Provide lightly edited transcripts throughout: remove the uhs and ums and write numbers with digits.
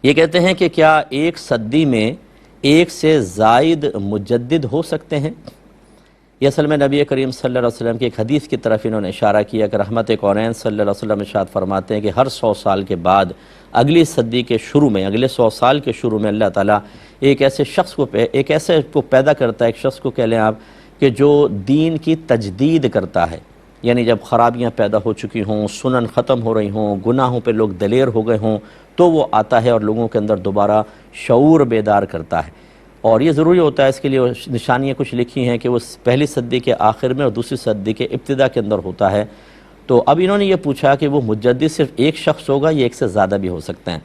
یہ کہتے ہیں کہ کیا ایک صدی میں ایک سے زائد مجدد ہو سکتے ہیں؟ یہ اصل میں نبی کریم صلی اللہ علیہ وسلم کی ایک حدیث کی طرف انہوں نے اشارہ کیا کہ رحمت کونین صلی اللہ علیہ وسلم ارشاد فرماتے ہیں کہ ہر 100 سال کے بعد اگلی صدی کے شروع میں، اگلے 100 سال کے شروع میں اللہ تعالیٰ ایک ایسے شخص کو پیدا کرتا ہے، ایک شخص کو کہہ لیں آپ، کہ جو دین کی تجدید کرتا ہے. یعنی جب خرابیاں پیدا ہو چکی ہوں، سنن ختم ہو رہی ہوں، گناہوں پہ لوگ دلیر ہو گئے ہوں، تو وہ آتا ہے اور لوگوں کے اندر دوبارہ شعور بیدار کرتا ہے. اور یہ ضروری ہوتا ہے، اس کے لیے نشانیاں کچھ لکھی ہیں کہ وہ پہلی صدی کے آخر میں اور دوسری صدی کے ابتدا کے اندر ہوتا ہے. تو اب انہوں نے یہ پوچھا کہ وہ مجدد صرف ایک شخص ہوگا یا ایک سے زیادہ بھی ہو سکتے ہیں؟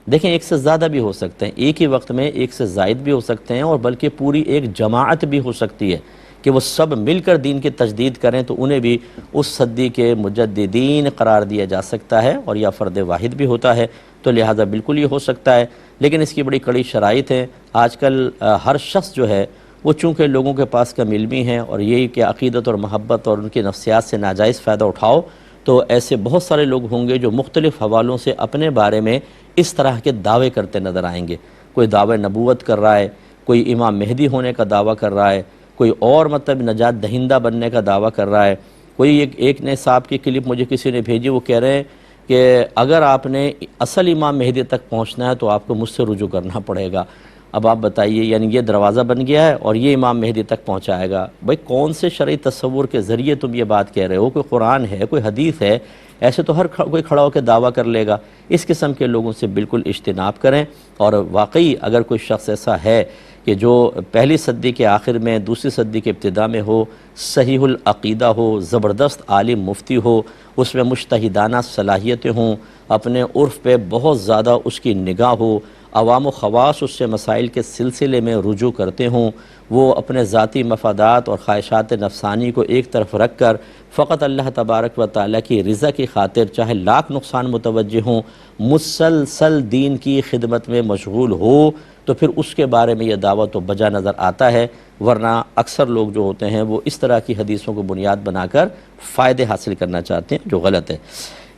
دیکھیں، ایک سے زیادہ بھی ہو سکتے ہیں، ایک ہی وقت میں ایک سے زائد بھی ہو سکتے ہیں، اور بلکہ پوری ایک جماعت بھی ہو سکتی ہے کہ وہ سب مل کر دین کی تجدید کریں تو انہیں بھی اس صدی کے مجددین قرار دیا جا سکتا ہے، اور یا فرد واحد بھی ہوتا ہے، تو لہٰذا بالکل یہ ہو سکتا ہے. لیکن اس کی بڑی کڑی شرائط ہیں. آج کل ہر شخص جو ہے وہ چونکہ لوگوں کے پاس کم علمی ہے، اور یہی کہ عقیدت اور محبت اور ان کی نفسیات سے ناجائز فائدہ اٹھاؤ، تو ایسے بہت سارے لوگ ہوں گے جو مختلف حوالوں سے اپنے بارے میں اس طرح کے دعوے کرتے نظر آئیں گے. کوئی دعوے نبوت کر رہا ہے، کوئی امام مہدی ہونے کا دعویٰ کر رہا ہے، کوئی اور نجات دہندہ بننے کا دعویٰ کر رہا ہے. کوئی ایک نے صاحب کی کلپ مجھے کسی نے بھیجی، وہ کہہ رہے ہیں کہ اگر آپ نے اصل امام مہدی تک پہنچنا ہے تو آپ کو مجھ سے رجوع کرنا پڑے گا. اب آپ بتائیے، یعنی یہ دروازہ بن گیا ہے اور یہ امام مہدی تک پہنچائے گا. بھئی کون سے شرعی تصور کے ذریعے تم یہ بات کہہ رہے ہو؟ کوئی قرآن ہے، کوئی حدیث ہے؟ ایسے تو ہر کوئی کھڑا ہو کے دعویٰ کر لے گا. اس قسم کے لوگوں سے بالکل اجتناب کریں. اور واقعی اگر کوئی شخص ایسا ہے کہ جو پہلی صدی کے آخر میں، دوسری صدی کے ابتدا میں ہو، صحیح العقیدہ ہو، زبردست عالم مفتی ہو، اس میں مجتہدانہ صلاحیتیں ہوں، اپنے عرف پہ بہت زیادہ اس کی نگاہ ہو، عوام و خواص اس سے مسائل کے سلسلے میں رجوع کرتے ہوں، وہ اپنے ذاتی مفادات اور خواہشات نفسانی کو ایک طرف رکھ کر فقط اللہ تبارک و تعالیٰ کی رضا کی خاطر چاہے لاکھ نقصان متوجہ ہوں، مسلسل دین کی خدمت میں مشغول ہو، تو پھر اس کے بارے میں یہ دعویٰ تو بجا نظر آتا ہے. ورنہ اکثر لوگ جو ہوتے ہیں وہ اس طرح کی حدیثوں کو بنیاد بنا کر فائدے حاصل کرنا چاہتے ہیں، جو غلط ہے.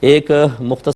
ایک مختصر